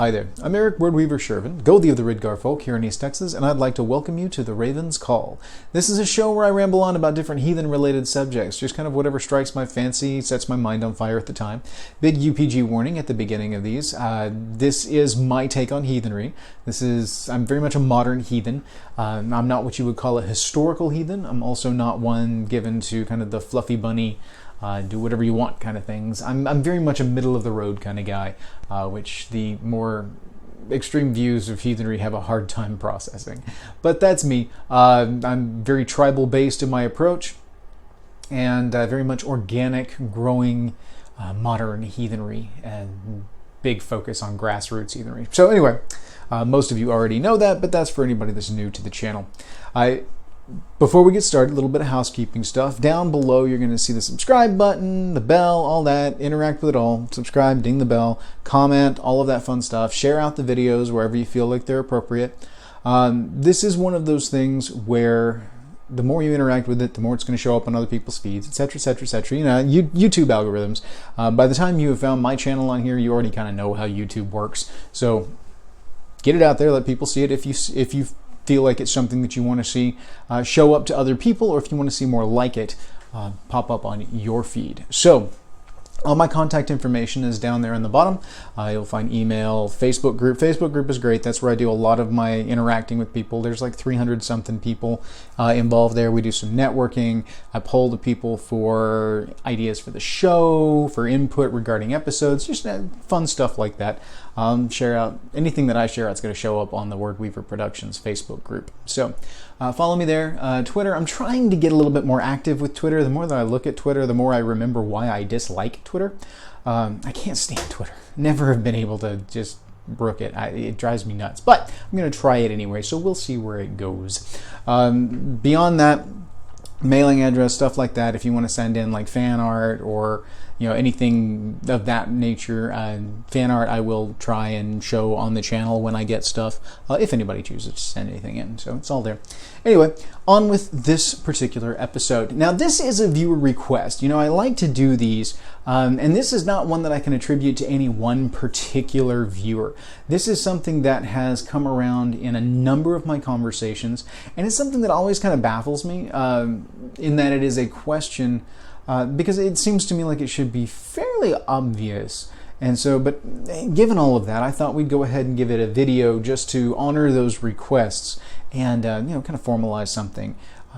Hi there, I'm Eric Wordweaver Sjerven, Goldie of the Ridgar folk here in East Texas, and I'd like to welcome you to The Raven's Call. This is a show where I ramble on about different heathen-related subjects, just kind of whatever strikes my fancy, sets my mind on fire at the time. Big UPG warning at the beginning of these. This is my take on heathenry. I'm very much a modern heathen. I'm not what you would call a historical heathen. I'm also not one given to kind of the fluffy bunny, do whatever you want kind of things. I'm very much a middle-of-the-road kind of guy, which the more extreme views of heathenry have a hard time processing. But that's me. I'm very tribal-based in my approach, and very much organic, growing, modern heathenry, and big focus on grassroots heathenry. So anyway, most of you already know that, but that's for anybody that's new to the channel. Before we get started, a little bit of housekeeping stuff. Down below, you're going to see the subscribe button, the bell, all that. Interact with it all. Subscribe, ding the bell, comment, all of that fun stuff. Share out the videos wherever you feel like they're appropriate. This is one of those things where the more you interact with it, the more it's going to show up on other people's feeds, etc., etc., etc. You know, YouTube algorithms. By the time you have found my channel on here, you already kind of know how YouTube works. So get it out there, let people see it. If you feel like it's something that you want to see show up to other people, or if you want to see more like it pop up on your feed. So all my contact information is down there on the bottom. You'll find email, Facebook group. Facebook group is great. That's where I do a lot of my interacting with people. There's like 300 something people involved there. We do some networking. I poll the people for ideas for the show, for input regarding episodes, just fun stuff like that. Share out anything that I share out is going to show up on the Wordweaver Productions Facebook group. So follow me there. Twitter, I'm trying to get a little bit more active with Twitter. The more that I look at Twitter, the more I remember why I dislike Twitter. I can't stand Twitter. Never have been able to just brook it. It drives me nuts. But I'm going to try it anyway, so we'll see where it goes. Beyond that, mailing address, stuff like that, if you want to send in like fan art or anything of that nature, fan art I will try and show on the channel when I get stuff, if anybody chooses to send anything in. So it's all there. Anyway, on with this particular episode. Now, this is a viewer request. I like to do these, and this is not one that I can attribute to any one particular viewer. This is something that has come around in a number of my conversations, and it's something that always kind of baffles me, in that it is a question because it seems to me like it should be fairly obvious. And so, but given all of that, I thought we'd go ahead and give it a video just to honor those requests and, kind of formalize something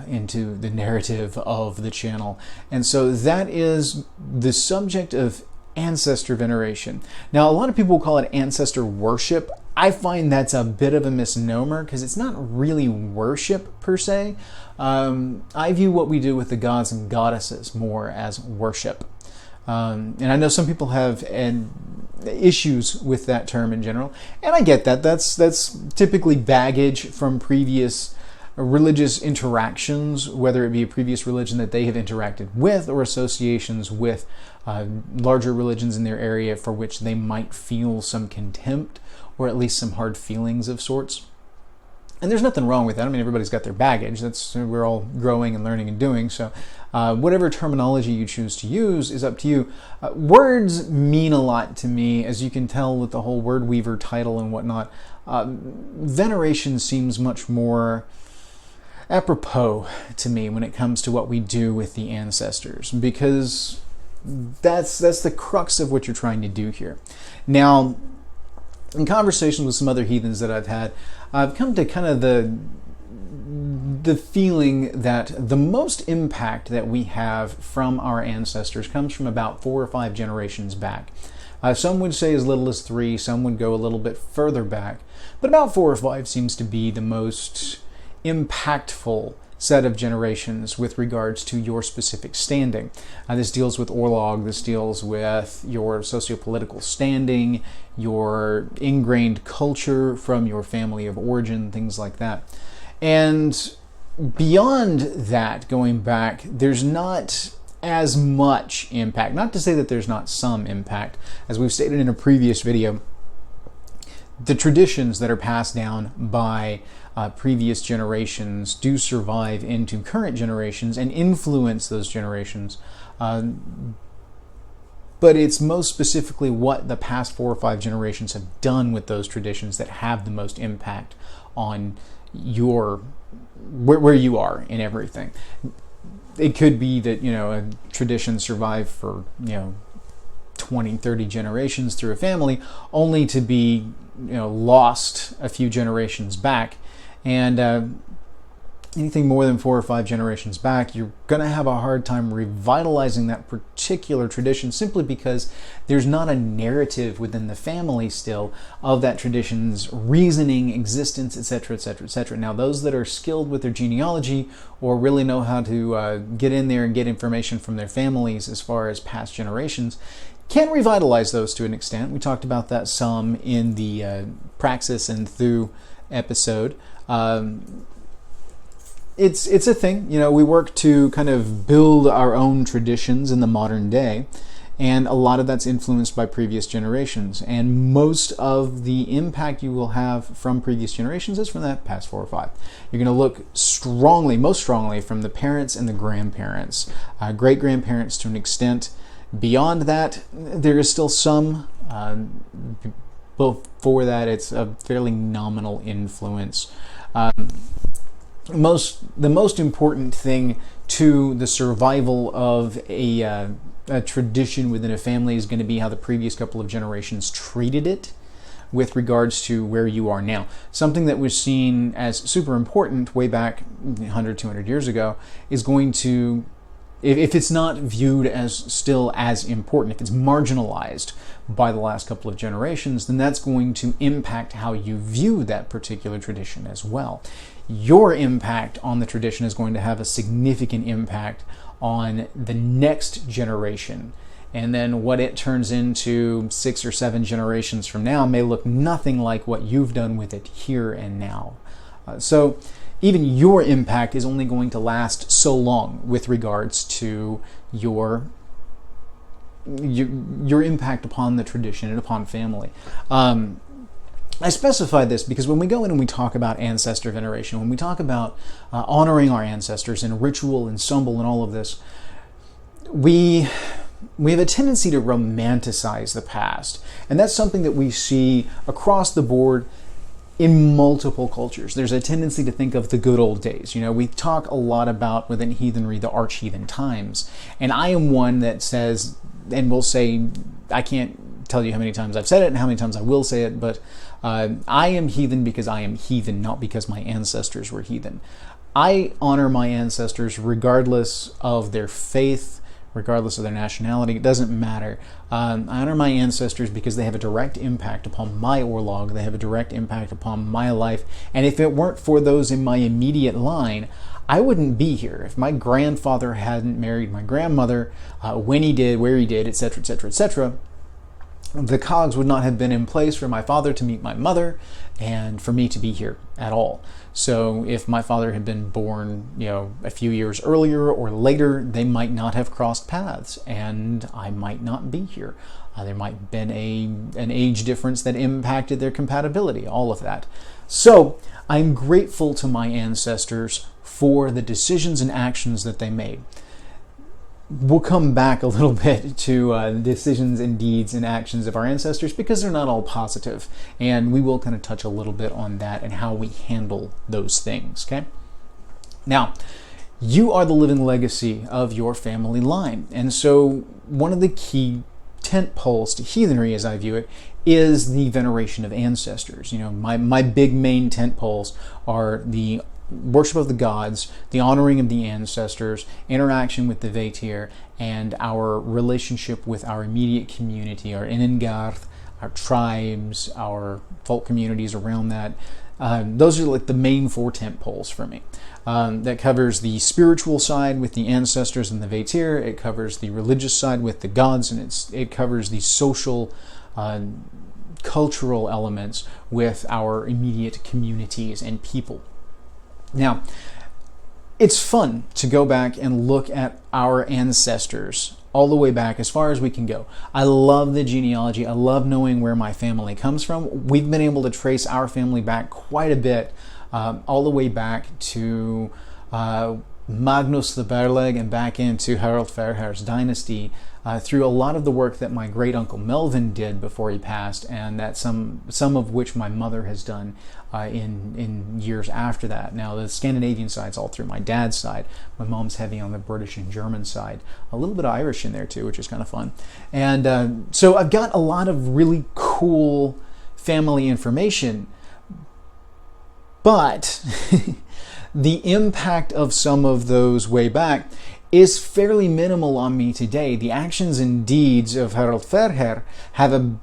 into the narrative of the channel. And so that is the subject of ancestor veneration. Now, a lot of people call it ancestor worship. I find that's a bit of a misnomer because it's not really worship per se. I view what we do with the gods and goddesses more as worship. And I know some people have issues with that term in general, and I get that. That's typically baggage from previous religious interactions, whether it be a previous religion that they have interacted with or associations with larger religions in their area for which they might feel some contempt or at least some hard feelings of sorts. And there's nothing wrong with that. I mean, everybody's got their baggage. We're all growing and learning and doing. So whatever terminology you choose to use is up to you. Words mean a lot to me, as you can tell with the whole Wordweaver title and whatnot. Veneration seems much more apropos to me when it comes to what we do with the ancestors, because that's the crux of what you're trying to do here. Now, in conversations with some other heathens that I've had, I've come to kind of the feeling that the most impact that we have from our ancestors comes from about 4 or 5 generations back. Some would say as little as 3, some would go a little bit further back, but about 4 or 5 seems to be the most impactful set of generations with regards to your specific standing. This deals with Orlog, this deals with your sociopolitical standing, your ingrained culture from your family of origin, things like that. And beyond that, going back, there's not as much impact. Not to say that there's not some impact. As we've stated in a previous video, the traditions that are passed down by previous generations do survive into current generations and influence those generations. But but it's most specifically what the past 4 or 5 generations have done with those traditions that have the most impact on your where you are in everything. It could be that, a tradition survived for, 20, 30 generations through a family, only to be, lost a few generations back. And anything more than 4 or 5 generations back, you're going to have a hard time revitalizing that particular tradition, simply because there's not a narrative within the family still of that tradition's reasoning, existence, etc., etc., etc. Now, those that are skilled with their genealogy or really know how to get in there and get information from their families as far as past generations can revitalize those to an extent. We talked about that some in the Praxis and Thu episode. It's a thing. We work to kind of build our own traditions in the modern day, and a lot of that's influenced by previous generations. And most of the impact you will have from previous generations is from that past 4 or 5. You're going to look most strongly from the parents and the grandparents, great-grandparents to an extent. Beyond that, there is still some. Before that, it's a fairly nominal influence. The most important thing to the survival of a tradition within a family is going to be how the previous couple of generations treated it with regards to where you are now. Something that was seen as super important way back 100, 200 years ago is going to, if it's not viewed as still as important, if it's marginalized by the last couple of generations, then that's going to impact how you view that particular tradition as well. Your impact on the tradition is going to have a significant impact on the next generation. And then what it turns into 6 or 7 generations from now may look nothing like what you've done with it here and now. So even your impact is only going to last so long with regards to your impact upon the tradition and upon family. I specify this because when we go in and we talk about ancestor veneration, when we talk about honoring our ancestors and ritual and Sumbul and all of this, we have a tendency to romanticize the past. And that's something that we see across the board in multiple cultures. There's a tendency to think of the good old days. We talk a lot about within heathenry the arch-heathen times. And I am one that says, and will say, I can't tell you how many times I've said it and how many times I will say it, but I am heathen because I am heathen, not because my ancestors were heathen. I honor my ancestors regardless of their faith, regardless of their nationality. It doesn't matter. I honor my ancestors because they have a direct impact upon my orlog. They have a direct impact upon my life. And if it weren't for those in my immediate line, I wouldn't be here. If my grandfather hadn't married my grandmother, when he did, where he did, etc., etc., etc., the cogs would not have been in place for my father to meet my mother and for me to be here at all. So if my father had been born, a few years earlier or later, they might not have crossed paths and I might not be here. There might have been an age difference that impacted their compatibility, all of that. So I'm grateful to my ancestors for the decisions and actions that they made. We'll come back a little bit to decisions and deeds and actions of our ancestors because they're not all positive, and we will kind of touch a little bit on that and how we handle those things, okay? Now, you are the living legacy of your family line, and so one of the key tent poles to heathenry, as I view it, is the veneration of ancestors. My big main tent poles are the worship of the gods, the honoring of the ancestors, interaction with the Vetir, and our relationship with our immediate community, our Inengarth, our tribes, our folk communities around that. Those are like the main 4 tent poles for me. That covers the spiritual side with the ancestors and the Vetir. It covers the religious side with the gods, and it covers the social, cultural elements with our immediate communities and people. Now, it's fun to go back and look at our ancestors all the way back as far as we can go. I love the genealogy. I love knowing where my family comes from. We've been able to trace our family back quite a bit, all the way back to Magnus the Berleg and back into Harald Fairhair's dynasty through a lot of the work that my great uncle Melvin did before he passed, and that some of which my mother has done in years after that. Now the Scandinavian side's all through my dad's side. My mom's heavy on the British and German side. A little bit of Irish in there too, which is kind of fun. And so I've got a lot of really cool family information, but the impact of some of those way back is fairly minimal on me today. The actions and deeds of Harald Fairhair have a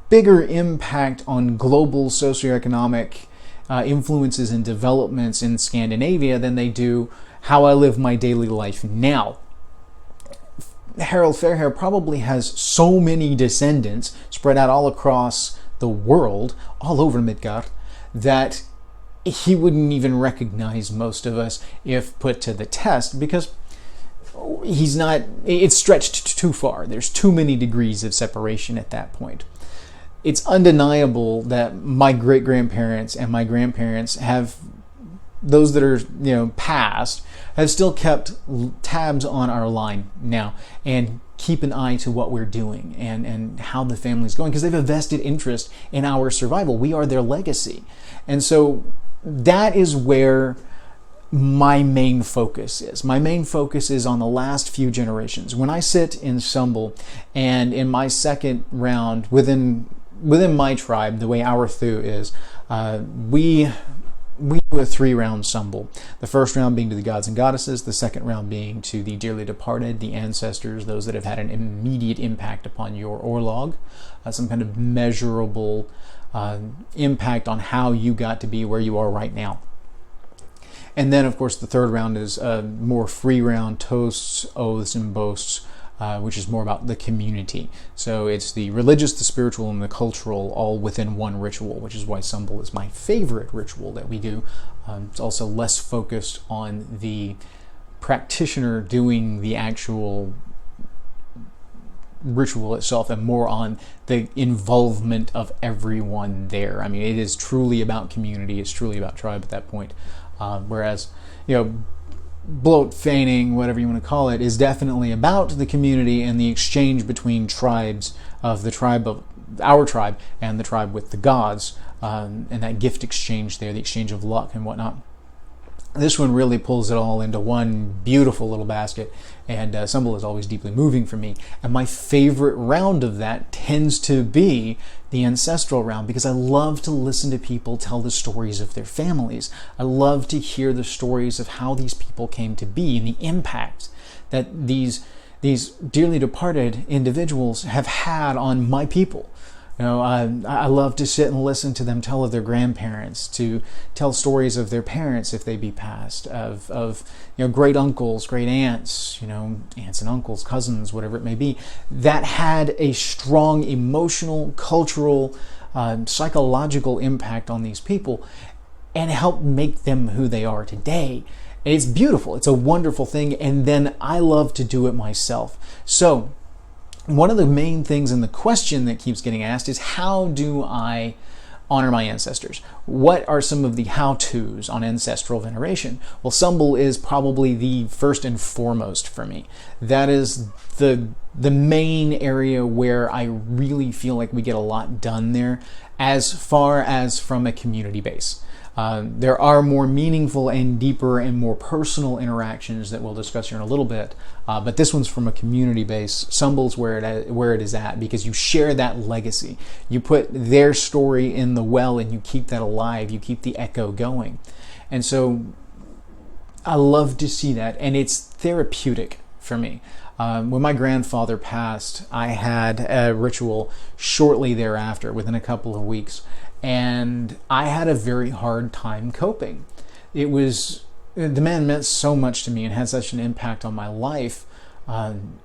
bigger impact on global socioeconomic influences and developments in Scandinavia than they do how I live my daily life now. Harald Fairhair probably has so many descendants spread out all across the world, all over Midgard, that he wouldn't even recognize most of us if put to the test, because it's stretched too far. There's too many degrees of separation at that point. It's undeniable that my great-grandparents and my grandparents have, those that are past, have still kept tabs on our line now and keep an eye to what we're doing and how the family's going, because they have a vested interest in our survival. We are their legacy. And so that is where my main focus is. My main focus is on the last few generations. When I sit in Sumbul, and in my second round within my tribe, the way our Thu is, we do a 3-round Sumbul. The first round being to the gods and goddesses, the second round being to the dearly departed, the ancestors, those that have had an immediate impact upon your orlog, some kind of measurable impact on how you got to be where you are right now. And then, of course, the third round is a more free round, toasts, oaths, and boasts, which is more about the community. So it's the religious, the spiritual, and the cultural all within one ritual, which is why Sumbul is my favorite ritual that we do. It's also less focused on the practitioner doing the actual ritual itself and more on the involvement of everyone there. I mean, it is truly about community. It's truly about tribe at that point. Whereas, bloat feigning, whatever you want to call it, is definitely about the community and the exchange between tribes of the tribe of our tribe and the tribe with the gods, and that gift exchange there, the exchange of luck and whatnot. This one really pulls it all into one beautiful little basket, and Sumbul is always deeply moving for me. And my favorite round of that tends to be the ancestral round, because I love to listen to people tell the stories of their families. I love to hear the stories of how these people came to be and the impact that these dearly departed individuals have had on my people. I love to sit and listen to them tell of their grandparents, to tell stories of their parents if they be passed, of great uncles, great aunts, aunts and uncles, cousins, whatever it may be, that had a strong emotional, cultural, psychological impact on these people and helped make them who they are today. And it's beautiful. It's a wonderful thing. And then I love to do it myself. So one of the main things in the question that keeps getting asked is, how do I honor my ancestors? What are some of the how-tos on ancestral veneration? Well, Sumbul is probably the first and foremost for me. That is the main area where I really feel like we get a lot done there, as far as from a community base. There are more meaningful and deeper and more personal interactions that we'll discuss here in a little bit, but this one's from a community base. Sumbul's where it is at, because you share that legacy. You put their story in the well and you keep that alive. You keep the echo going. And so I love to see that, and it's therapeutic for me. When my grandfather passed, I had a ritual shortly thereafter, within a couple of weeks, and I had a very hard time coping. The man meant so much to me and had such an impact on my life, and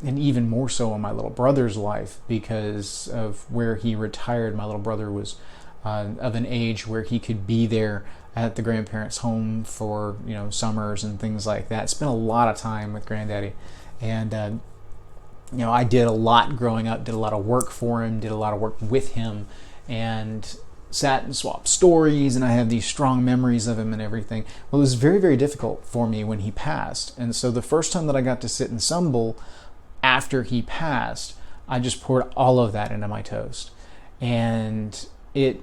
even more so on my little brother's life, because of where he retired. My little brother was of an age where he could be there at the grandparents' home for summers and things like that. Spent a lot of time with Granddaddy, and I did a lot growing up. Did a lot of work for him. Did a lot of work with him. And sat and swapped stories, and I have these strong memories of him and everything. Well, it was very, very difficult for me when he passed. And so the first time that I got to sit in Sumbul after he passed, I just poured all of that into my toast. And it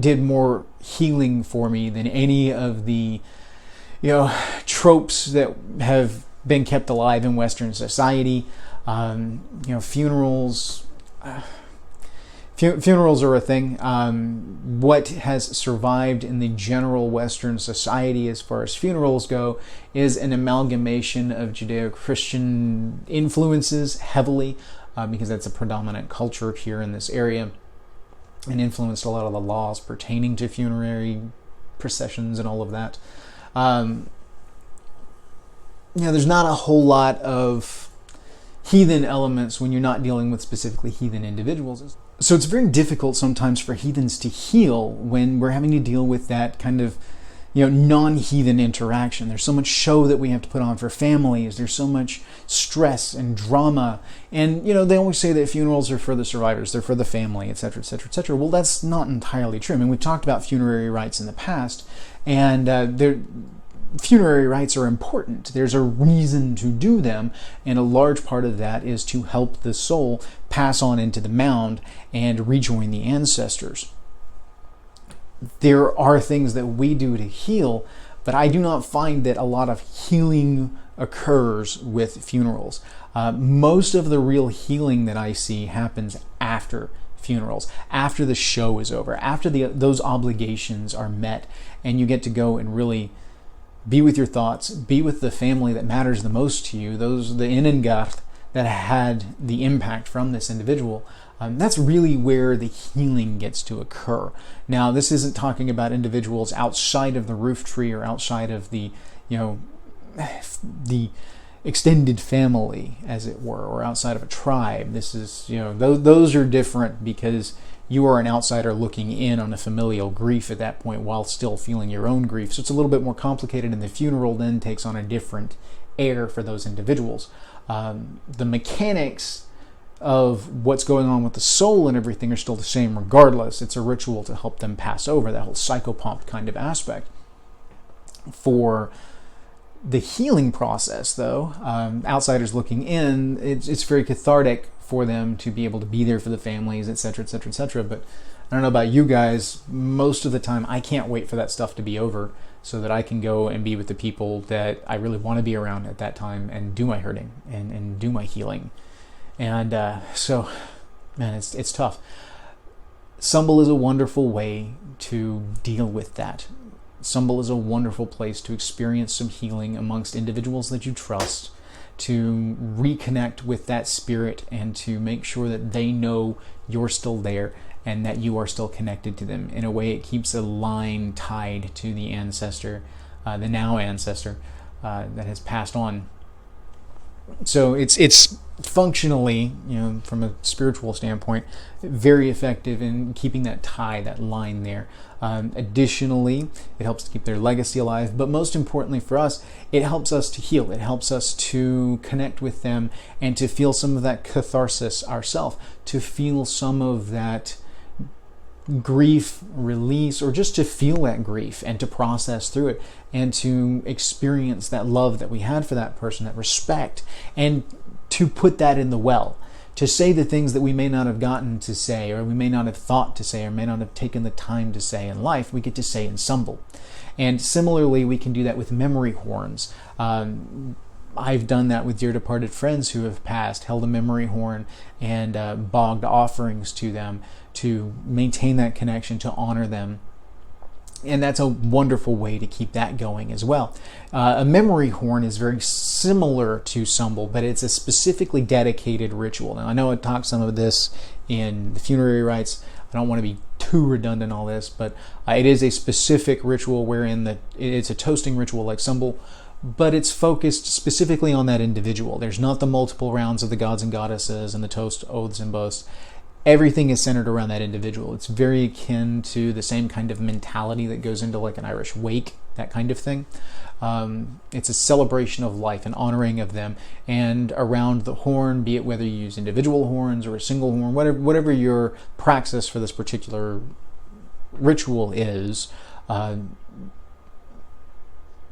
did more healing for me than any of the, tropes that have been kept alive in Western society. Funerals. Funerals are a thing. What has survived in the general Western society as far as funerals go is an amalgamation of Judeo-Christian influences heavily, because that's a predominant culture here in this area, and influenced a lot of the laws pertaining to funerary processions and all of that. There's not a whole lot of heathen elements when you're not dealing with specifically heathen individuals. So it's very difficult sometimes for heathens to heal when we're having to deal with that kind of, non-heathen interaction. There's so much show that we have to put on for families. There's so much stress and drama. And, they always say that funerals are for the survivors. They're for the family, etc., etc., etc. Well, that's not entirely true. I mean, we've talked about funerary rites in the past, and funerary rites are important. There's a reason to do them, and a large part of that is to help the soul pass on into the mound and rejoin the ancestors. There are things that we do to heal, but I do not find that a lot of healing occurs with funerals. Most of the real healing that I see happens after funerals, after the show is over, after those obligations are met, and you get to go and really be with your thoughts, be with the family that matters the most to you, the innengard that had the impact from this individual. That's really where the healing gets to occur. Now, this isn't talking about individuals outside of the roof tree or outside of the extended family, as it were, or outside of a tribe. This is, those are different because you are an outsider looking in on a familial grief at that point while still feeling your own grief. So it's a little bit more complicated, and the funeral then takes on a different air for those individuals. The mechanics of what's going on with the soul and everything are still the same regardless. It's a ritual to help them pass over, that whole psychopomp kind of aspect. For the healing process, though, outsiders looking in, it's very cathartic for them to be able to be there for the families, etc., etc., etc. But I don't know about you guys, most of the time I can't wait for that stuff to be over so that I can go and be with the people that I really want to be around at that time and do my hurting and do my healing. And so, man, it's tough. Sumbul is a wonderful way to deal with that. Sumbul is a wonderful place to experience some healing amongst individuals that you trust, to reconnect with that spirit and to make sure that they know you're still there and that you are still connected to them. In a way, it keeps a line tied to the ancestor, the now ancestor that has passed on. So it's functionally, from a spiritual standpoint, very effective in keeping that tie, that line there. Additionally, it helps to keep their legacy alive, but most importantly for us, it helps us to heal. It helps us to connect with them and to feel some of that catharsis ourselves, to feel some of that grief release, or just to feel that grief and to process through it and to experience that love that we had for that person, that respect, and to put that in the well, to say the things that we may not have gotten to say, or we may not have thought to say, or may not have taken the time to say in life, we get to say in Sumbul. And similarly, we can do that with memory horns. I've done that with dear departed friends who have passed, held a memory horn and bogged offerings to them to maintain that connection, to honor them. And that's a wonderful way to keep that going as well. A memory horn is very similar to Sumbul, but it's a specifically dedicated ritual. Now, I know I talked some of this in the funerary rites. I don't want to be too redundant on all this, but it is a specific ritual wherein it's a toasting ritual like Sumbul, but it's focused specifically on that individual. There's not the multiple rounds of the gods and goddesses and the toast, oaths, and boasts. Everything is centered around that individual. It's very akin to the same kind of mentality that goes into like an Irish wake, that kind of thing. It's a celebration of life, an honoring of them. And around the horn, be it whether you use individual horns or a single horn, whatever your praxis for this particular ritual is,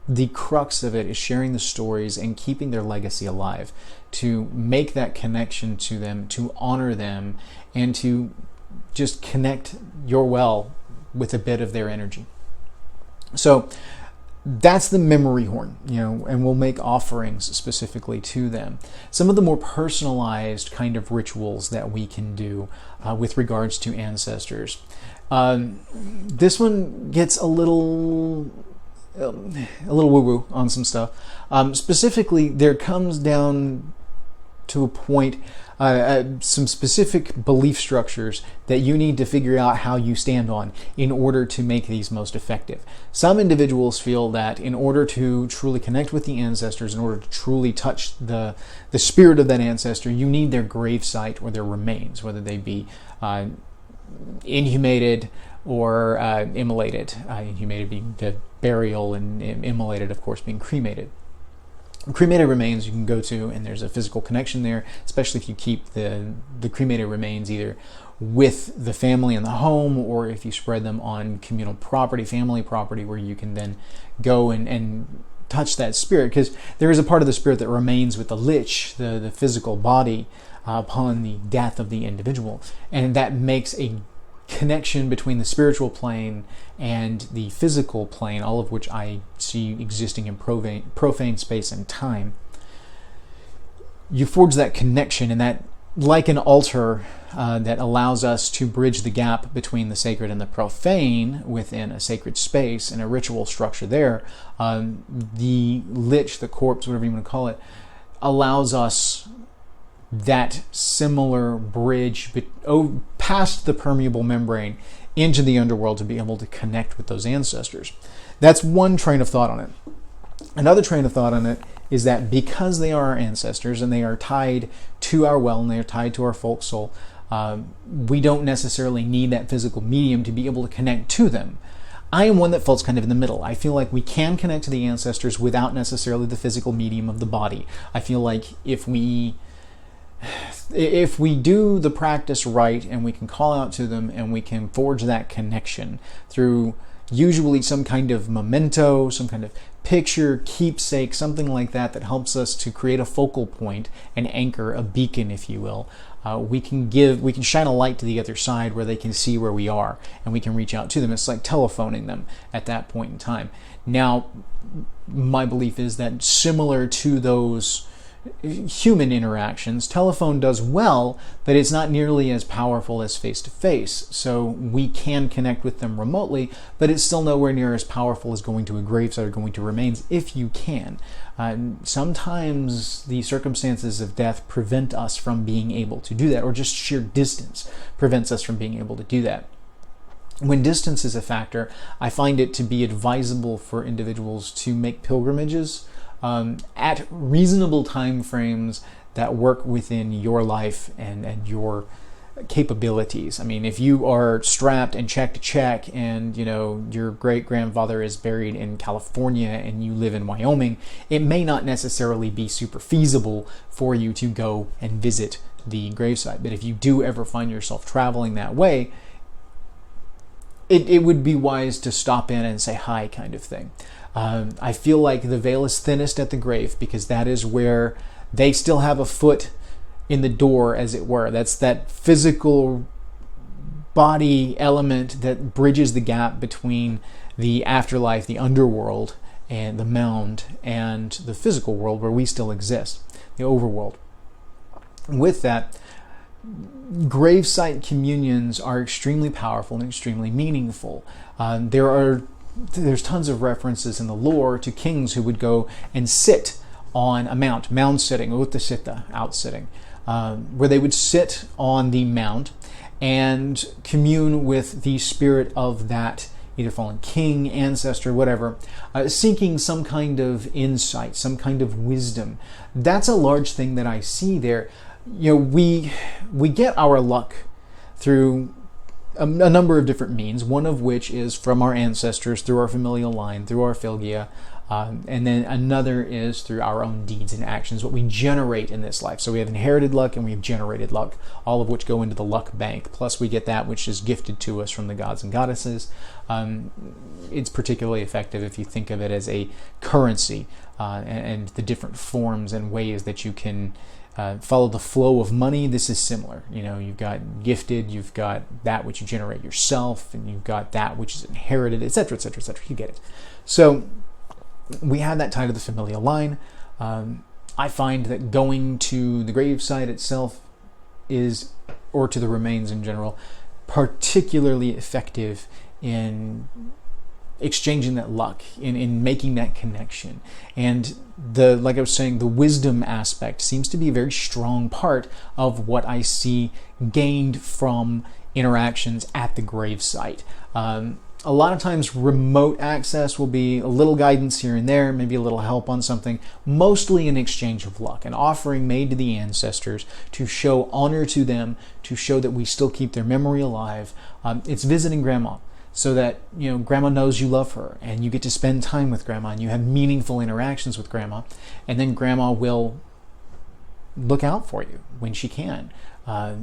the crux of it is sharing the stories and keeping their legacy alive, to make that connection to them, to honor them, and to just connect your well with a bit of their energy. So that's the memory horn, and we'll make offerings specifically to them. Some of the more personalized kind of rituals that we can do with regards to ancestors. This one gets a little woo-woo on some stuff. Specifically, there comes down to a point, some specific belief structures that you need to figure out how you stand on in order to make these most effective. Some individuals feel that in order to truly connect with the ancestors, in order to truly touch the spirit of that ancestor, you need their gravesite or their remains, whether they be inhumated or immolated. Inhumated being the burial, and immolated, of course, being cremated. Cremated remains you can go to, and there's a physical connection there, especially if you keep the cremated remains either with the family in the home, or if you spread them on communal property, family property, where you can then go and touch that spirit, because there is a part of the spirit that remains with the lich, the physical body, upon the death of the individual, and that makes a connection between the spiritual plane and the physical plane, all of which I see existing in profane space and time. You forge that connection, and that, like an altar that allows us to bridge the gap between the sacred and the profane within a sacred space and a ritual structure there, the lich, the corpse, whatever you want to call it, allows us that similar bridge past the permeable membrane into the underworld to be able to connect with those ancestors. That's one train of thought on it. Another train of thought on it is that because they are our ancestors and they are tied to our well and they are tied to our folk soul, we don't necessarily need that physical medium to be able to connect to them. I am one that falls kind of in the middle. I feel like we can connect to the ancestors without necessarily the physical medium of the body. I feel like if we do the practice right, and we can call out to them and we can forge that connection through usually some kind of memento, some kind of picture, keepsake, something like that helps us to create a focal point, an anchor, a beacon, if you will, we can shine a light to the other side where they can see where we are, and we can reach out to them. It's like telephoning them at that point in time. Now, my belief is that similar to those human interactions, telephone does well, but it's not nearly as powerful as face-to-face. So we can connect with them remotely, but it's still nowhere near as powerful as going to a gravesite or going to remains, if you can. Sometimes the circumstances of death prevent us from being able to do that, or just sheer distance prevents us from being able to do that. When distance is a factor, I find it to be advisable for individuals to make pilgrimages at reasonable time frames that work within your life and your capabilities. I mean, if you are strapped and check to check, and your great-grandfather is buried in California and you live in Wyoming, it may not necessarily be super feasible for you to go and visit the gravesite. But if you do ever find yourself traveling that way, it would be wise to stop in and say hi, kind of thing. I feel like the veil is thinnest at the grave, because that is where they still have a foot in the door, as it were. That's that physical body element that bridges the gap between the afterlife, the underworld, and the mound, and the physical world where we still exist, the overworld. With that, gravesite communions are extremely powerful and extremely meaningful. There's tons of references in the lore to kings who would go and sit on a mound sitting, uttasita, out sitting, where they would sit on the mound and commune with the spirit of that either fallen king, ancestor, whatever, seeking some kind of insight, some kind of wisdom. That's a large thing that I see there. We get our luck through a number of different means, one of which is from our ancestors, through our familial line, through our filgia, And then another is through our own deeds and actions, what we generate in this life. So we have inherited luck and we have generated luck, all of which go into the luck bank. Plus we get that which is gifted to us from the gods and goddesses. It's particularly effective if you think of it as a currency, and the different forms and ways that you can follow the flow of money. This is similar. You've got gifted, you've got that which you generate yourself, and you've got that which is inherited, etc., etc., etc. You get it. So we have that tie to the familial line. I find that going to the gravesite itself is, or to the remains in general, particularly effective in exchanging that luck, in making that connection. And like I was saying, the wisdom aspect seems to be a very strong part of what I see gained from interactions at the gravesite. A lot of times remote access will be a little guidance here and there, maybe a little help on something, mostly an exchange of luck, an offering made to the ancestors to show honor to them, to show that we still keep their memory alive. It's visiting grandma, so that grandma knows you love her and you get to spend time with grandma and you have meaningful interactions with grandma, and then grandma will look out for you when she can.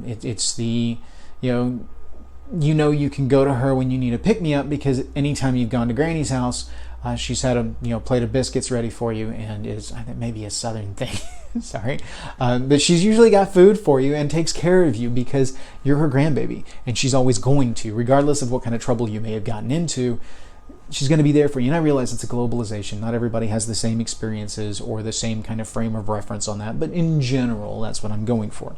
It's the you can go to her when you need a pick-me-up, because anytime you've gone to Granny's house, she's had a plate of biscuits ready for you, and is, I think, maybe a southern thing. Sorry. But she's usually got food for you and takes care of you because you're her grandbaby, and she's always going to, regardless of what kind of trouble you may have gotten into, she's going to be there for you. And I realize it's a globalization. Not everybody has the same experiences or the same kind of frame of reference on that, but in general, that's what I'm going for.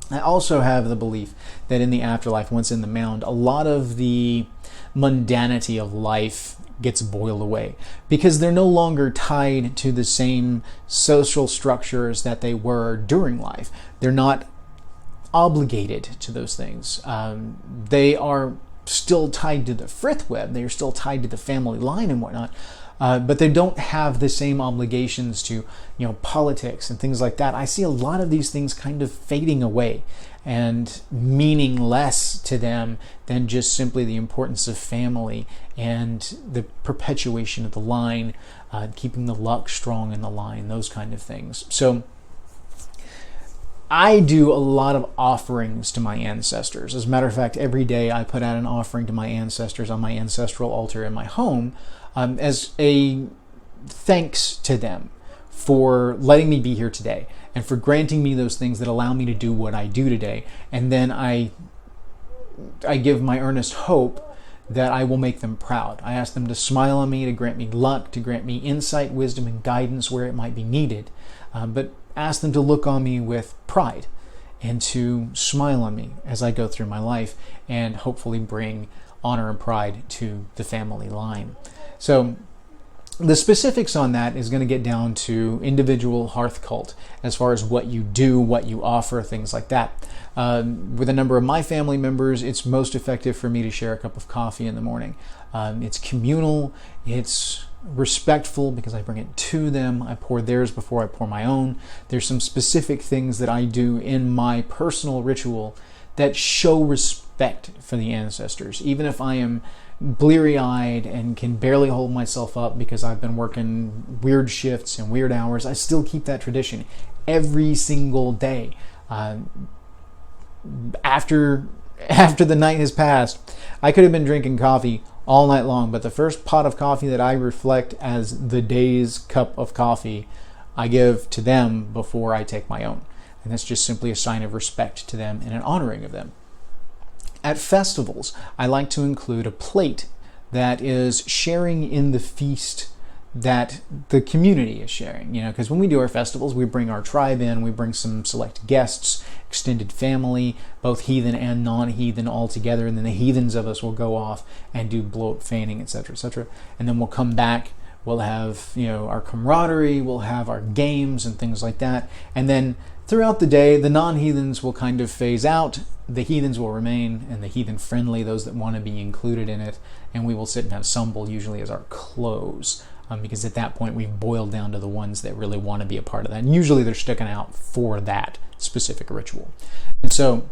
I also have the belief that in the afterlife, once in the mound, a lot of the mundanity of life gets boiled away because they're no longer tied to the same social structures that they were during life. They're not obligated to those things. They are still tied to the frith web. They are still tied to the family line and whatnot. But they don't have the same obligations to, politics and things like that. I see a lot of these things kind of fading away and meaning less to them than just simply the importance of family and the perpetuation of the line, keeping the luck strong in the line, those kind of things. So I do a lot of offerings to my ancestors. As a matter of fact, every day I put out an offering to my ancestors on my ancestral altar in my home, as a thanks to them for letting me be here today and for granting me those things that allow me to do what I do today. And then I give my earnest hope that I will make them proud. I ask them to smile on me, to grant me luck, to grant me insight, wisdom, and guidance where it might be needed. But ask them to look on me with pride and to smile on me as I go through my life and hopefully bring honor and pride to the family line. So the specifics on that is going to get down to individual hearth cult as far as what you do, what you offer, things like that. With a number of my family members, it's most effective for me to share a cup of coffee in the morning. It's communal, it's respectful because I bring it to them. I pour theirs before I pour my own. There's some specific things that I do in my personal ritual that show respect for the ancestors. Even if I am bleary-eyed and can barely hold myself up because I've been working weird shifts and weird hours, I still keep that tradition every single day. After the night has passed, I could have been drinking coffee all night long, but the first pot of coffee that I reflect as the day's cup of coffee, I give to them before I take my own. And that's just simply a sign of respect to them and an honoring of them. At festivals, I like to include a plate that is sharing in the feast that the community is sharing. Because when we do our festivals, we bring our tribe in, we bring some select guests, extended family, both heathen and non-heathen all together, and then the heathens of us will go off and do blow-up feigning, etc., etc. And then we'll come back, we'll have our camaraderie, we'll have our games and things like that. And then throughout the day, the non-heathens will kind of phase out, the heathens will remain, and the heathen-friendly, those that want to be included in it, and we will sit and have Sumbul usually as our close, because at that point we've boiled down to the ones that really want to be a part of that. And usually they're sticking out for that specific ritual. And so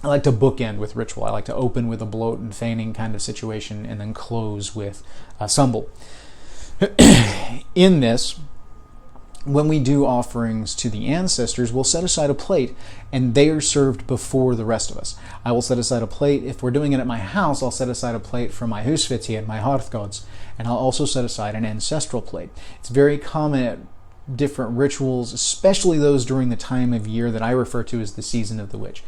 I like to bookend with ritual. I like to open with a bloat and feigning kind of situation and then close with Sumbul. In this, when we do offerings to the ancestors, we'll set aside a plate, and they are served before the rest of us. I will set aside a plate. If we're doing it at my house, I'll set aside a plate for my husviti and my hearth gods, and I'll also set aside an ancestral plate. It's very common at different rituals, especially those during the time of year that I refer to as the season of the witch.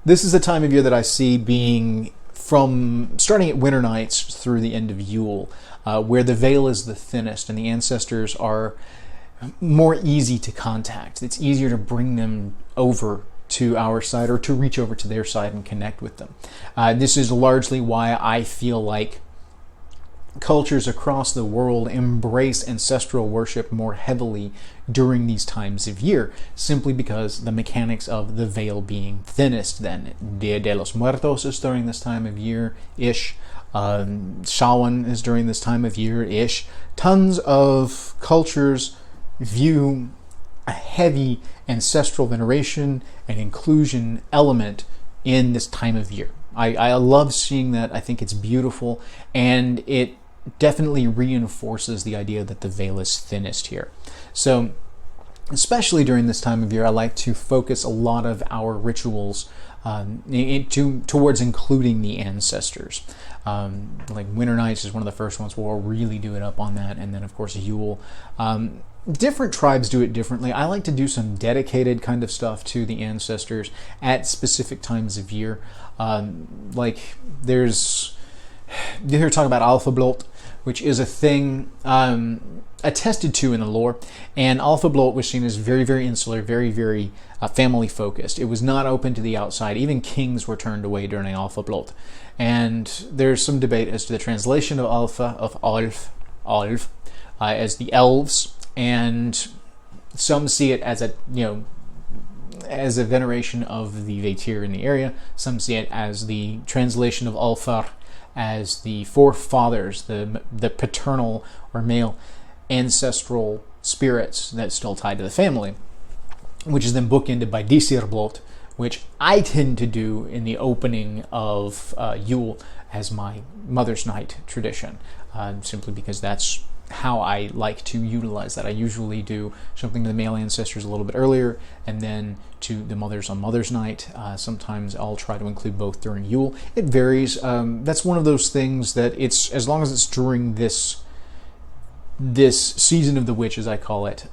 This is the time of year that I see being from starting at winter nights through the end of Yule, where the veil is the thinnest and the ancestors are more easy to contact. It's easier to bring them over to our side or to reach over to their side and connect with them. This is largely why I feel like cultures across the world embrace ancestral worship more heavily during these times of year, simply because the mechanics of the veil being thinnest then. Dia de los Muertos is during this time of year-ish. Sjerven is during this time of year-ish. Tons of cultures view a heavy ancestral veneration and inclusion element in this time of year. I love seeing that. I think it's beautiful, and it definitely reinforces the idea that the veil is thinnest here. So, especially during this time of year, I like to focus a lot of our rituals towards including the ancestors. Like Winter Nights is one of the first ones where we'll really do it up on that, and then of course Yule. Different tribes do it differently. I like to do some dedicated kind of stuff to the ancestors at specific times of year. Like there's, you hear talk about Alpha Blot, which is a thing attested to in the lore, and Alpha Blot was seen as very, very insular, very, very family focused. It was not open to the outside. Even kings were turned away during Alpha Blot. And there's some debate as to the translation of Alpha, of Alf, as the elves, and some see it as as a veneration of the Vetir in the area. Some see it as the translation of Alfar, as the forefathers, the paternal or male ancestral spirits that's still tied to the family, which is then bookended by Disirblot, which I tend to do in the opening of Yule as my Mother's Night tradition, simply because that's how I like to utilize that. I usually do something to the male ancestors a little bit earlier, and then to the mothers on Mother's Night. Sometimes I'll try to include both during Yule. It varies. That's one of those things that it's, as long as it's during this season of the witch, as I call it,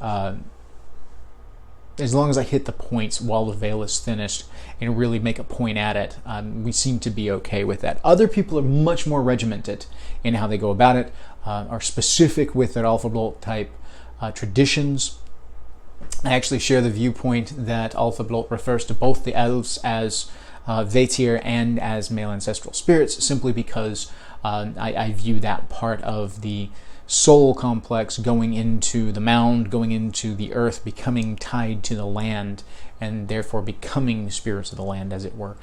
as long as I hit the points while the veil is thinnest and really make a point at it, we seem to be okay with that. Other people are much more regimented in how they go about it, are specific with their Alpha Blot type traditions. I actually share the viewpoint that Alpha Blot refers to both the elves as Vetir and as male ancestral spirits, simply because I view that part of the soul complex going into the mound, going into the earth, becoming tied to the land, and therefore becoming spirits of the land, as it were,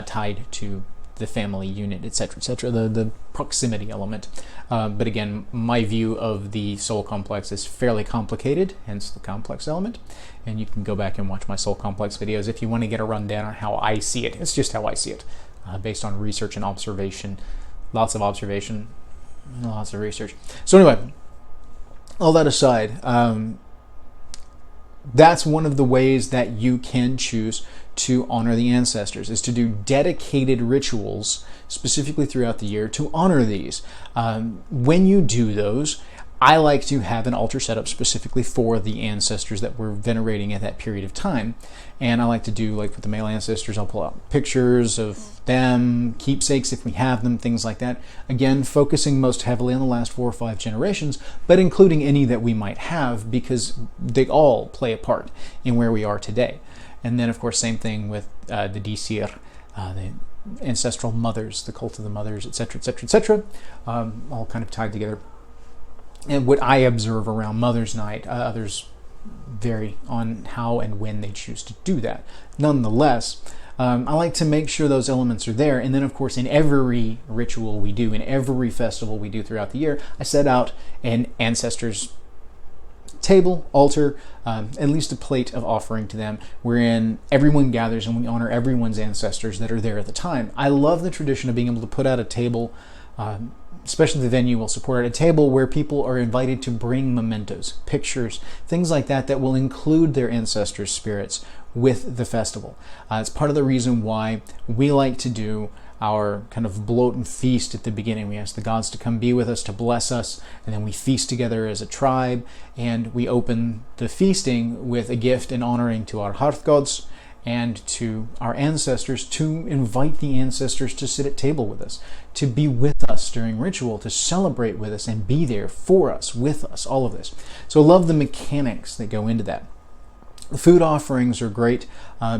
tied to the family unit, etc., etc., the proximity element. But again, my view of the soul complex is fairly complicated, hence the complex element. And you can go back and watch my soul complex videos if you want to get a rundown on how I see it. It's just how I see it, based on research and observation. Lots of observation, lots of research. So anyway, all that aside, that's one of the ways that you can choose to honor the ancestors, is to do dedicated rituals specifically throughout the year to honor these. When you do those, I like to have an altar set up specifically for the ancestors that we're venerating at that period of time. And I like to do, like with the male ancestors, I'll pull out pictures of them, keepsakes if we have them, things like that. Again, focusing most heavily on the last 4 or 5 generations, but including any that we might have, because they all play a part in where we are today. And then, of course, same thing with the Disir, the ancestral mothers, the cult of the mothers, etc., etc., etc., all kind of tied together. And what I observe around Mother's Night, others vary on how and when they choose to do that. Nonetheless, I like to make sure those elements are there. And then, of course, in every ritual we do, in every festival we do throughout the year, I set out an ancestors' table, altar, at least a plate of offering to them, wherein everyone gathers and we honor everyone's ancestors that are there at the time. I love the tradition of being able to put out a table especially the venue will support it, a table where people are invited to bring mementos, pictures, things like that that will include their ancestors' spirits with the festival. It's part of the reason why we like to do our kind of bloat and feast at the beginning. We ask the gods to come be with us, to bless us, and then we feast together as a tribe, and we open the feasting with a gift and honoring to our hearth gods and to our ancestors, to invite the ancestors to sit at table with us, to be with us during ritual, to celebrate with us and be there for us, with us, all of this. So I love the mechanics that go into that. The food offerings are great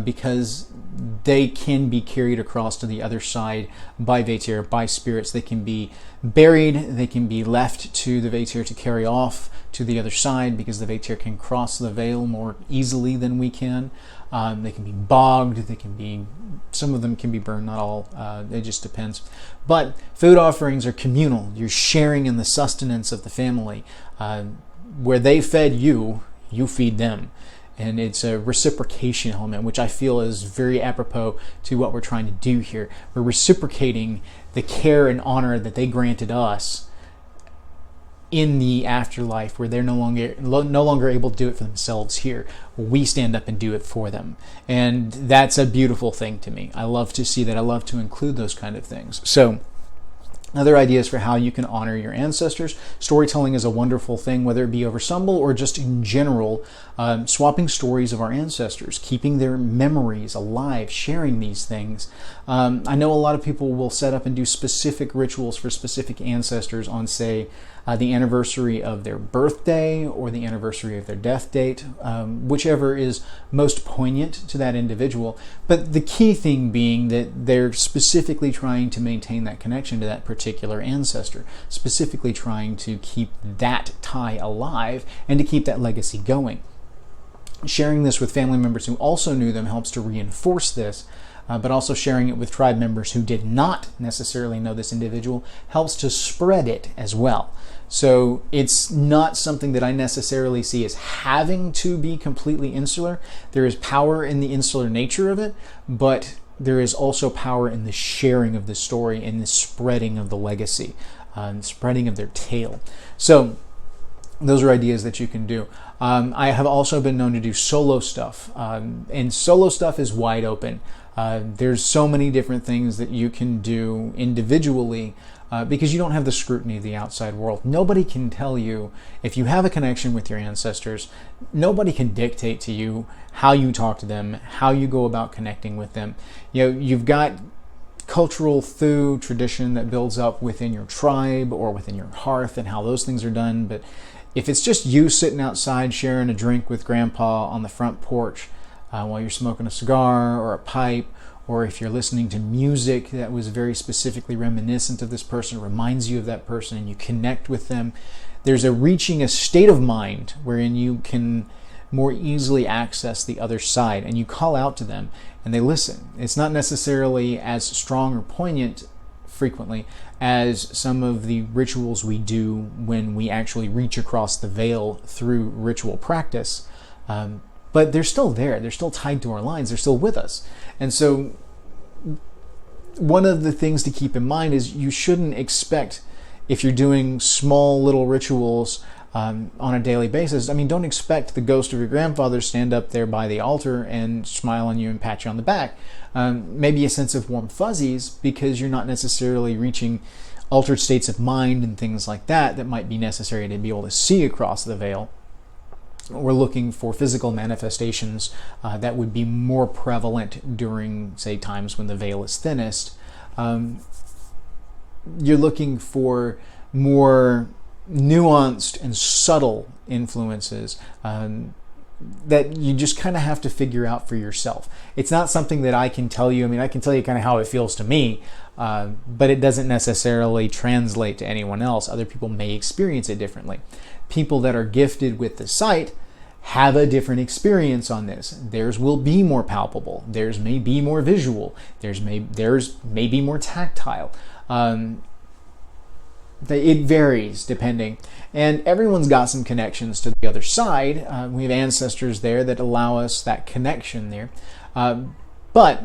because they can be carried across to the other side by Vetir, by spirits. They can be buried, they can be left to the Vetir to carry off to the other side because the Vetir can cross the veil more easily than we can. They can be bogged, some of them can be burned, not all, it just depends. But food offerings are communal. You're sharing in the sustenance of the family. Where they fed you, you feed them. And it's a reciprocation element, which I feel is very apropos to what we're trying to do here. We're reciprocating the care and honor that they granted us in the afterlife, where they're no longer able to do it for themselves here. We stand up and do it for them. And that's a beautiful thing to me. I love to see that. I love to include those kind of things. So, other ideas for how you can honor your ancestors. Storytelling is a wonderful thing, whether it be over Sumbul or just in general, swapping stories of our ancestors, keeping their memories alive, sharing these things. I know a lot of people will set up and do specific rituals for specific ancestors on, say, the anniversary of their birthday or the anniversary of their death date, whichever is most poignant to that individual. But the key thing being that they're specifically trying to maintain that connection to that particular ancestor, specifically trying to keep that tie alive and to keep that legacy going. Sharing this with family members who also knew them helps to reinforce this. But also sharing it with tribe members who did not necessarily know this individual helps to spread it as well. So it's not something that I necessarily see as having to be completely insular. There is power in the insular nature of it, but there is also power in the sharing of the story and the spreading of the legacy, and spreading of their tale. So those are ideas that you can do. I have also been known to do solo stuff, and solo stuff is wide open. There's so many different things that you can do individually because you don't have the scrutiny of the outside world. Nobody can tell you, if you have a connection with your ancestors, nobody can dictate to you how you talk to them, how you go about connecting with them. You know, you've got cultural Thu tradition that builds up within your tribe or within your hearth and how those things are done. But if it's just you sitting outside sharing a drink with grandpa on the front porch, while you're smoking a cigar or a pipe, or if you're listening to music that was very specifically reminiscent of this person, reminds you of that person, and you connect with them, there's reaching a state of mind wherein you can more easily access the other side, and you call out to them and they listen. It's not necessarily as strong or poignant frequently as some of the rituals we do when we actually reach across the veil through ritual practice. But they're still there. They're still tied to our lines. They're still with us. And so one of the things to keep in mind is you shouldn't expect, if you're doing small little rituals on a daily basis, don't expect the ghost of your grandfather to stand up there by the altar and smile on you and pat you on the back. Maybe a sense of warm fuzzies because you're not necessarily reaching altered states of mind and things like that might be necessary to be able to see across the veil. We're looking for physical manifestations that would be more prevalent during, say, times when the veil is thinnest. You're looking for more nuanced and subtle influences that you just kind of have to figure out for yourself. It's not something that I can tell you. I can tell you kind of how it feels to me, but it doesn't necessarily translate to anyone else. Other people may experience it differently. People that are gifted with the sight have a different experience on this. Theirs will be more palpable. Theirs may be more visual. Theirs may be more tactile. It varies depending. And everyone's got some connections to the other side. We have ancestors there that allow us that connection there. But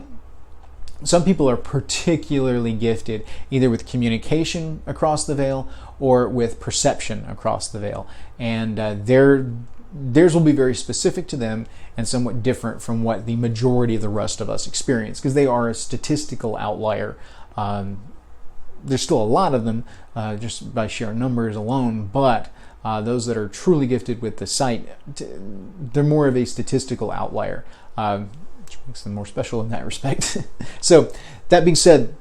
Some people are particularly gifted either with communication across the veil or with perception across the veil. And theirs will be very specific to them and somewhat different from what the majority of the rest of us experience, because they are a statistical outlier. There's still a lot of them just by sheer numbers alone, but those that are truly gifted with the sight, they're more of a statistical outlier, which makes them more special in that respect. So that being said,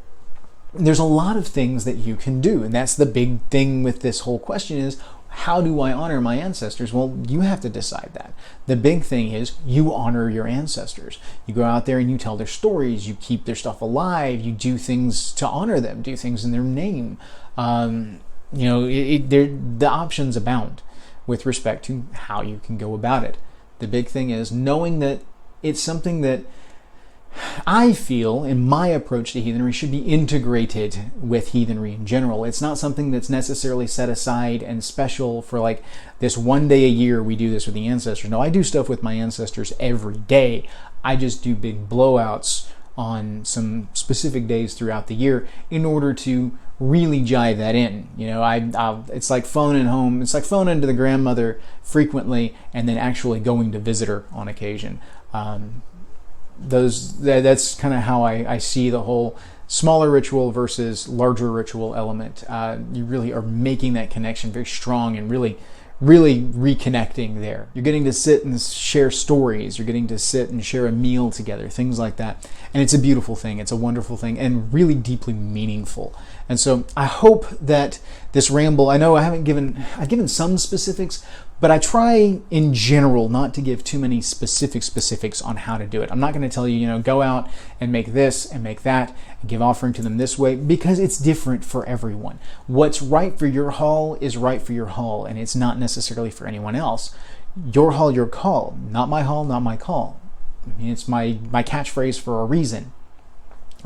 there's a lot of things that you can do, and that's the big thing with this whole question is, how do I honor my ancestors? Well, you have to decide that. The big thing is you honor your ancestors. You go out there and you tell their stories, you keep their stuff alive, you do things to honor them, do things in their name. The options abound with respect to how you can go about it. The big thing is knowing that it's something that I feel in my approach to heathenry should be integrated with heathenry in general. It's not something that's necessarily set aside and special for like this one day a year we do this with the ancestors. No, I do stuff with my ancestors every day. I just do big blowouts on some specific days throughout the year in order to really jive that in. It's like phoning home. It's like phoning to the grandmother frequently and then actually going to visit her on occasion. That's kind of how I see the whole smaller ritual versus larger ritual element. You really are making that connection very strong and really reconnecting there. You're getting to sit and share stories. You're getting to sit and share a meal together, things like that. And it's a beautiful thing. It's a wonderful thing and really deeply meaningful. And so I hope that this ramble, I know I've given some specifics, but I try in general not to give too many specifics on how to do it. I'm not going to tell you, go out and make this and make that and give offering to them this way, because it's different for everyone. What's right for your hall is right for your hall, and it's not necessarily for anyone else. Your hall, your call. Not my hall, not my call. I mean, it's my catchphrase for a reason.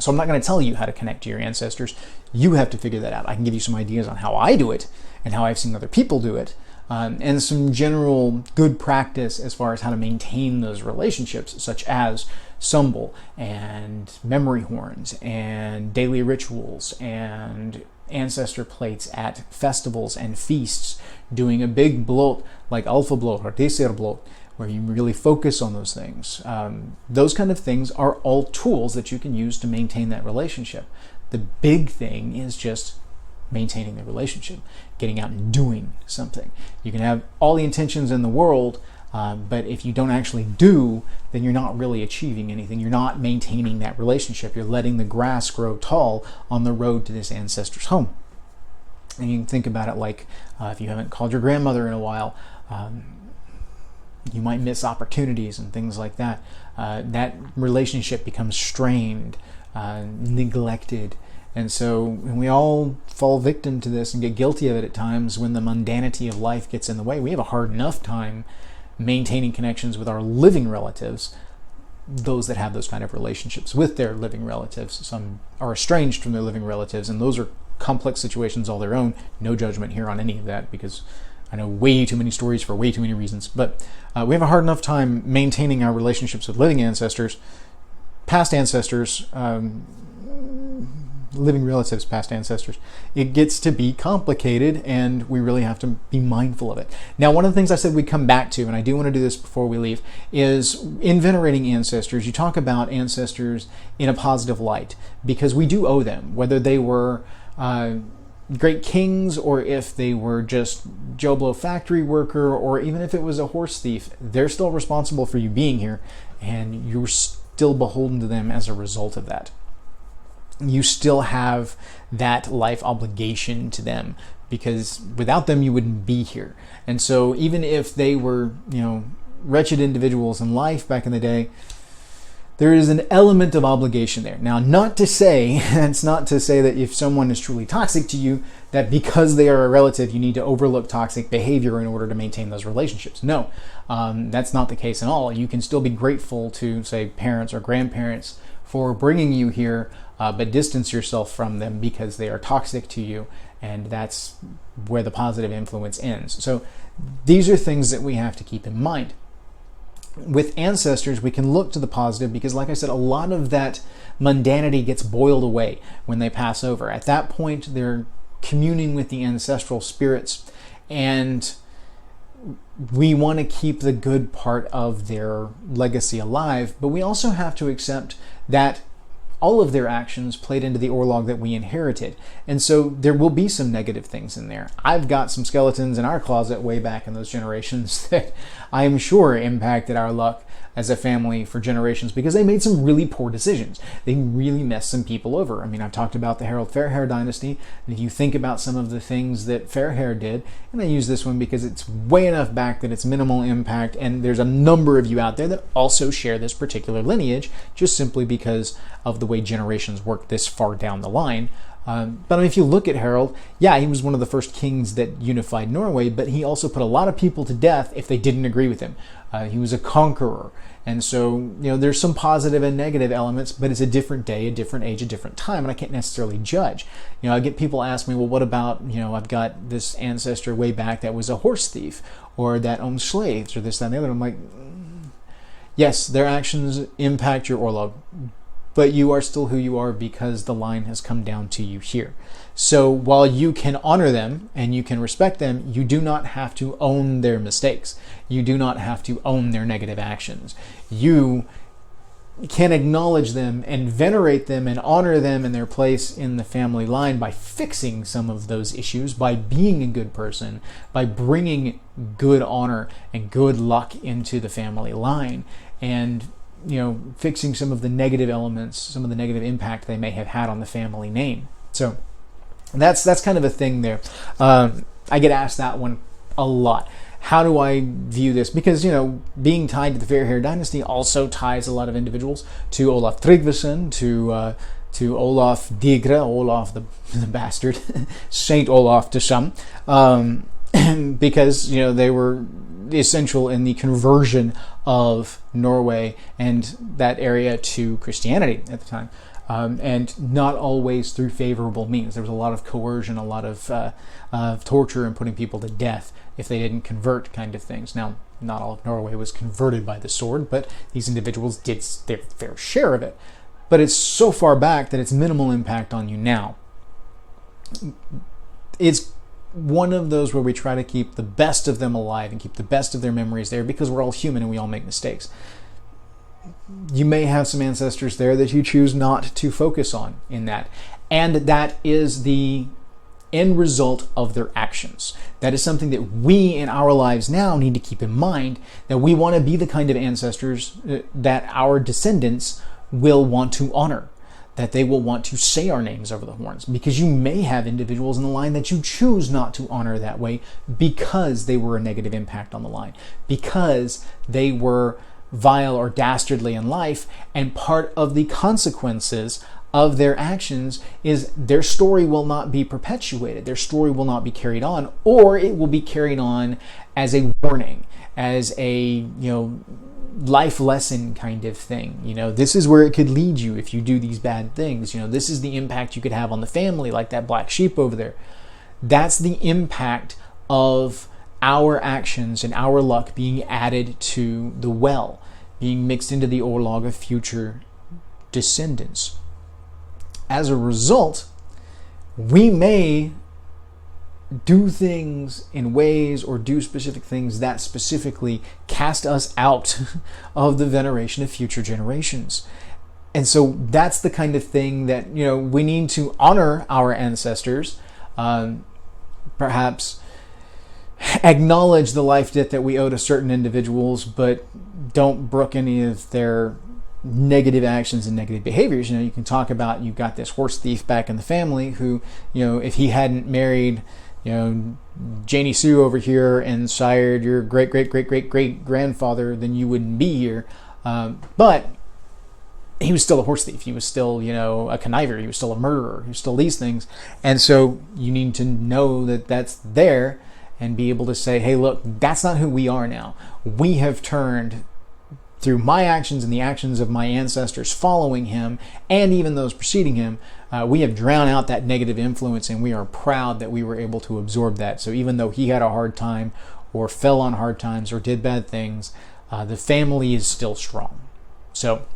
So I'm not going to tell you how to connect to your ancestors. You have to figure that out. I can give you some ideas on how I do it and how I've seen other people do it. And some general good practice as far as how to maintain those relationships, such as Sumbul and memory horns and daily rituals and ancestor plates at festivals and feasts, doing a big blot like Alpha blot or Deser blot, where you really focus on those things. Those kind of things are all tools that you can use to maintain that relationship. The big thing is just maintaining the relationship, getting out and doing something. You can have all the intentions in the world, but if you don't actually do, then you're not really achieving anything. You're not maintaining that relationship. You're letting the grass grow tall on the road to this ancestor's home. And you can think about it like if you haven't called your grandmother in a while, you might miss opportunities and things like that. That relationship becomes strained, neglected. And so we all fall victim to this and get guilty of it at times when the mundanity of life gets in the way. We have a hard enough time maintaining connections with our living relatives, those that have those kind of relationships with their living relatives. Some are estranged from their living relatives, and those are complex situations all their own. No judgment here on any of that, because I know way too many stories for way too many reasons. But we have a hard enough time maintaining our relationships with living ancestors, past ancestors, living relatives, past ancestors. It gets to be complicated, and we really have to be mindful of it. Now, one of the things I said we'd come back to, and I do want to do this before we leave, is in venerating ancestors, you talk about ancestors in a positive light, because we do owe them, whether they were great kings, or if they were just Joe Blow factory worker, or even if it was a horse thief. They're still responsible for you being here, and you're still beholden to them as a result of that. You still have that life obligation to them, because without them you wouldn't be here. And so even if they were, wretched individuals in life back in the day, there is an element of obligation there. Now, it's not to say that if someone is truly toxic to you, that because they are a relative, you need to overlook toxic behavior in order to maintain those relationships. No, that's not the case at all. You can still be grateful to, say, parents or grandparents for bringing you here, but distance yourself from them because they are toxic to you, and that's where the positive influence ends. So these are things that we have to keep in mind. with ancestors, we can look to the positive because, like I said, a lot of that mundanity gets boiled away when they pass over. At that point, they're communing with the ancestral spirits, and we want to keep the good part of their legacy alive, but we also have to accept that all of their actions played into the Orlog that we inherited. And so there will be some negative things in there. I've got some skeletons in our closet way back in those generations that I am sure impacted our luck as a family for generations because they made some really poor decisions. They really messed some people over. I mean, I've talked about the Harold Fairhair dynasty, and if you think about some of the things that Fairhair did, and I use this one because it's way enough back that it's minimal impact, and there's a number of you out there that also share this particular lineage, just simply because of the way generations work this far down the line. But I mean, if you look at Harold, yeah, he was one of the first kings that unified Norway, but he also put a lot of people to death if they didn't agree with him. He was a conqueror. And so, there's some positive and negative elements, but it's a different day, a different age, a different time, and I can't necessarily judge. I get people ask me, well, what about, I've got this ancestor way back that was a horse thief, or that owned slaves, or this, that, and the other. I'm like, yes, their actions impact your Orlog, but you are still who you are because the line has come down to you here. So while you can honor them and you can respect them, you do not have to own their mistakes. You do not have to own their negative actions. You can acknowledge them and venerate them and honor them in their place in the family line by fixing some of those issues, by being a good person, by bringing good honor and good luck into the family line, and fixing some of the negative elements, some of the negative impact they may have had on the family name. So that's kind of a thing there. I get asked that one a lot. How do I view this? Because, being tied to the Fairhair dynasty also ties a lot of individuals to Olaf Tryggvason, to Olaf Digre, Olaf the bastard, Saint Olaf to some, because, they were essential in the conversion of Norway and that area to Christianity at the time. And not always through favorable means. There was a lot of coercion, a lot of torture and putting people to death if they didn't convert, kind of things. Now, not all of Norway was converted by the sword, but these individuals did their fair share of it. But it's so far back that it's minimal impact on you now. It's one of those where we try to keep the best of them alive and keep the best of their memories there because we're all human and we all make mistakes. You may have some ancestors there that you choose not to focus on in that. And that is the end result of their actions. That is something that we in our lives now need to keep in mind, that we want to be the kind of ancestors that our descendants will want to honor, that they will want to say our names over the horns, because you may have individuals in the line that you choose not to honor that way because they were a negative impact on the line, because they were vile or dastardly in life, and part of the consequences of their actions is their story will not be perpetuated, their story will not be carried on, or it will be carried on as a warning, as a life lesson kind of thing. This is where it could lead you if you do these bad things. This is the impact you could have on the family, like that black sheep over there. That's the impact of our actions and our luck being added to the well, being mixed into the Orlog of future descendants. As a result, we may do things in ways or do specific things that specifically cast us out of the veneration of future generations. And so that's the kind of thing that, we need to honor our ancestors, perhaps acknowledge the life debt that we owe to certain individuals, but don't brook any of their negative actions and negative behaviors. You can talk about, you've got this horse thief back in the family who, if he hadn't married, Janie Sue over here and sired your great grandfather, then you wouldn't be here. But he was still a horse thief. He was still, a conniver. He was still a murderer. He was still these things. And so you need to know that that's there and be able to say, hey, look, that's not who we are now. We have turned, through my actions and the actions of my ancestors following him, and even those preceding him, we have drowned out that negative influence, and we are proud that we were able to absorb that. So even though he had a hard time, or fell on hard times, or did bad things, the family is still strong. So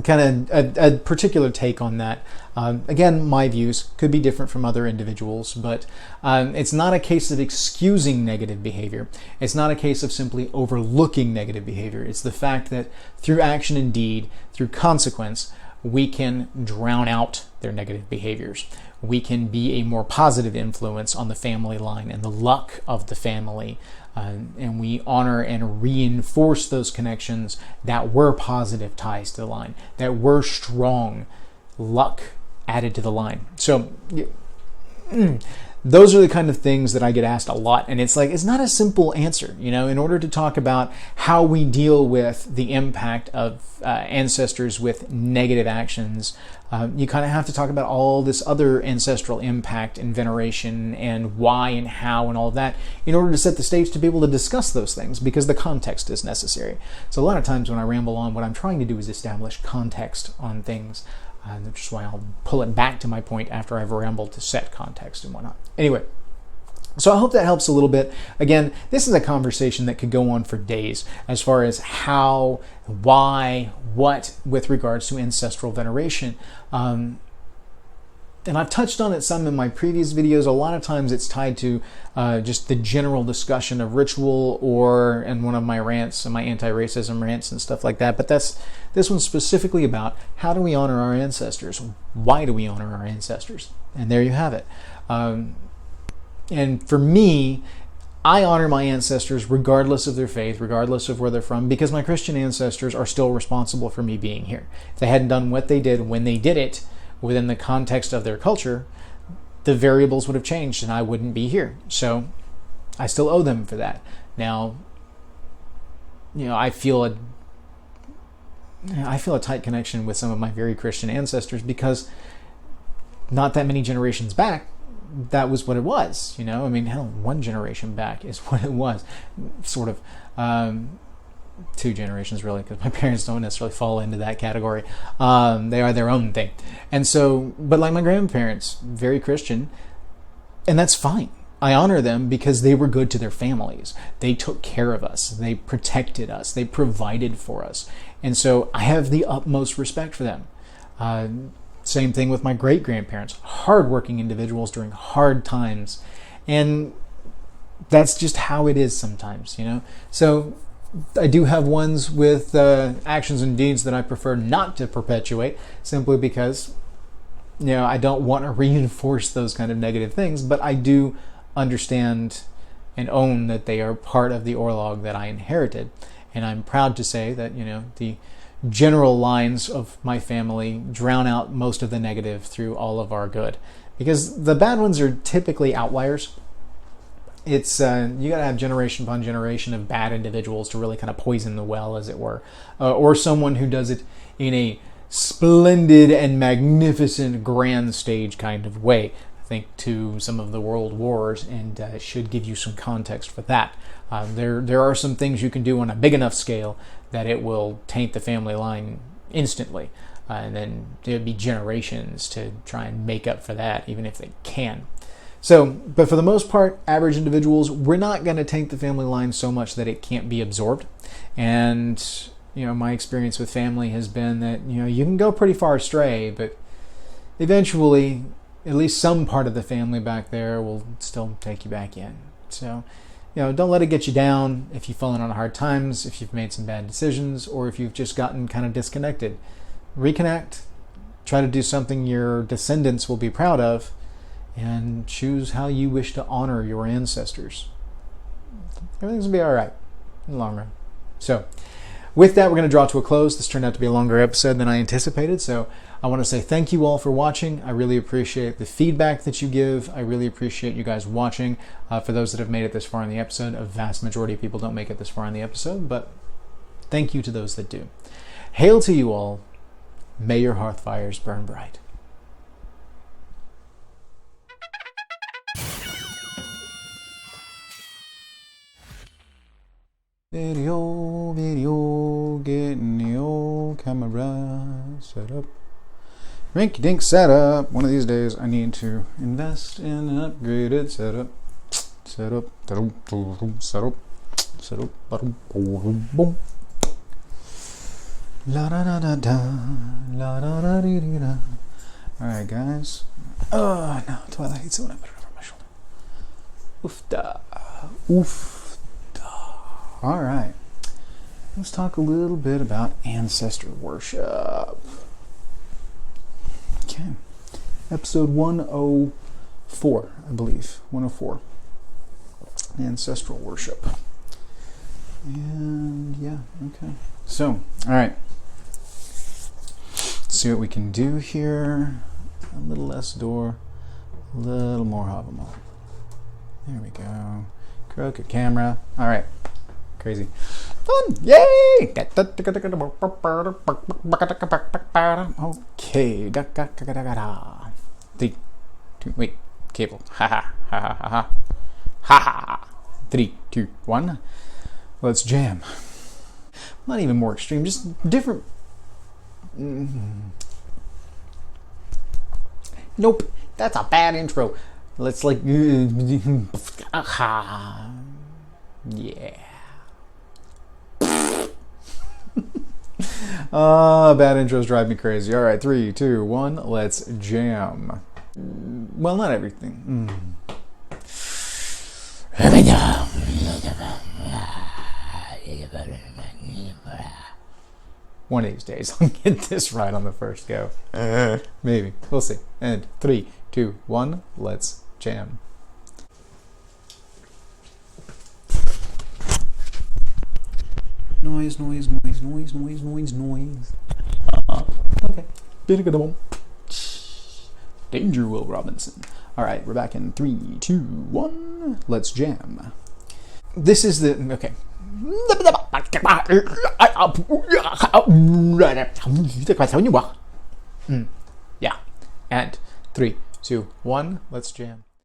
kind of a particular take on that. Again, my views could be different from other individuals, but it's not a case of excusing negative behavior. It's not a case of simply overlooking negative behavior. It's the fact that through action and deed, through consequence, we can drown out their negative behaviors. We can be a more positive influence on the family line and the luck of the family. And we honor and reinforce those connections that were positive ties to the line, that were strong luck added to the line. So those are the kind of things that I get asked a lot. And it's like, it's not a simple answer. You know, in order to talk about how we deal with the impact of ancestors with negative actions, you kind of have to talk about all this other ancestral impact and veneration and why and how and all of that in order to set the stage to be able to discuss those things, because the context is necessary. So a lot of times when I ramble on, what I'm trying to do is establish context on things, which is why I'll pull it back to my point after I've rambled to set context and whatnot. Anyway, so I hope that helps a little bit. Again, this is a conversation that could go on for days as far as how, why, what with regards to ancestral veneration. And I've touched on it some in my previous videos. A lot of times it's tied to just the general discussion of ritual, or in one of my rants, my anti-racism rants and stuff like that. But this one's specifically about how do we honor our ancestors? Why do we honor our ancestors? And there you have it. And for me, I honor my ancestors regardless of their faith, regardless of where they're from, because my Christian ancestors are still responsible for me being here. If they hadn't done what they did when they did it within the context of their culture, the variables would have changed and I wouldn't be here. So I still owe them for that. Now, you know, I feel a tight connection with some of my very Christian ancestors because not that many generations back, that was what it was, you know. I mean, hell, one generation back is what it was, sort of. 2 generations really, because my parents don't necessarily fall into that category. They are their own thing. And so, but like my grandparents, very Christian, and that's fine. I honor them because they were good to their families. They took care of us. They protected us. They provided for us. And so I have the utmost respect for them. Same thing with my great-grandparents, hardworking individuals during hard times. And that's just how it is sometimes, you know. So I do have ones with actions and deeds that I prefer not to perpetuate, simply because, you know, I don't want to reinforce those kind of negative things, but I do understand and own that they are part of the orlog that I inherited. And I'm proud to say that, you know, the general lines of my family drown out most of the negative through all of our good, because the bad ones are typically outliers. It's you got to have generation upon generation of bad individuals to really kind of poison the well, as it were, or someone who does it in a splendid and magnificent grand stage kind of way. Think to some of the world wars, and it should give you some context for that. There are some things you can do on a big enough scale that it will taint the family line instantly, and then there'd be generations to try and make up for that, even if they can. So, but for the most part, average individuals, we're not going to taint the family line so much that it can't be absorbed. And, you know, my experience with family has been that, you know, you can go pretty far astray, but eventually at least some part of the family back there will still take you back in. So, you know, don't let it get you down if you've fallen on hard times, if you've made some bad decisions, or if you've just gotten kind of disconnected. Reconnect, try to do something your descendants will be proud of, and choose how you wish to honor your ancestors. Everything's going to be all right in the long run. So, with that, we're going to draw to a close. This turned out to be a longer episode than I anticipated, so I want to say thank you all for watching. I really appreciate the feedback that you give. I really appreciate you guys watching. For those that have made it this far in the episode, a vast majority of people don't make it this far in the episode, but thank you to those that do. Hail to you all. May your hearth fires burn bright. Video, getting the old camera set up. Rinky-dink setup. One of these days I need to invest in an upgraded setup. Setup. La da da da da, la da da dee dee da. Alright, guys. Oh, no, Twilight hates it when I put it over my shoulder. Oofda. Oofda. Alright. Let's talk a little bit about ancestor worship. Okay. Episode 104, I believe. 104. Ancestral worship. And yeah, okay. So, alright. See what we can do here. A little less door, a little more Havamal. There we go. Crooked camera. Alright. Crazy. Fun! Yay! Okay. 3, 2, wait. Cable. Ha ha ha ha ha ha ha. 3, 2, 1. Let's jam. Not even more extreme, just different. Nope, that's a bad intro. Let's like, yeah. Bad intros drive me crazy. All right, 3, 2, 1, let's jam. Well, not everything. One of these days, I'll get this right on the first go. Maybe. We'll see. And 3, 2, 1, let's jam. Noise, noise, noise, noise, noise, noise, noise. Okay. Danger, Will Robinson. Alright, we're back in 3, 2, 1, let's jam. This is the... Okay. Yeah. And 3, 2, 1, let's jam.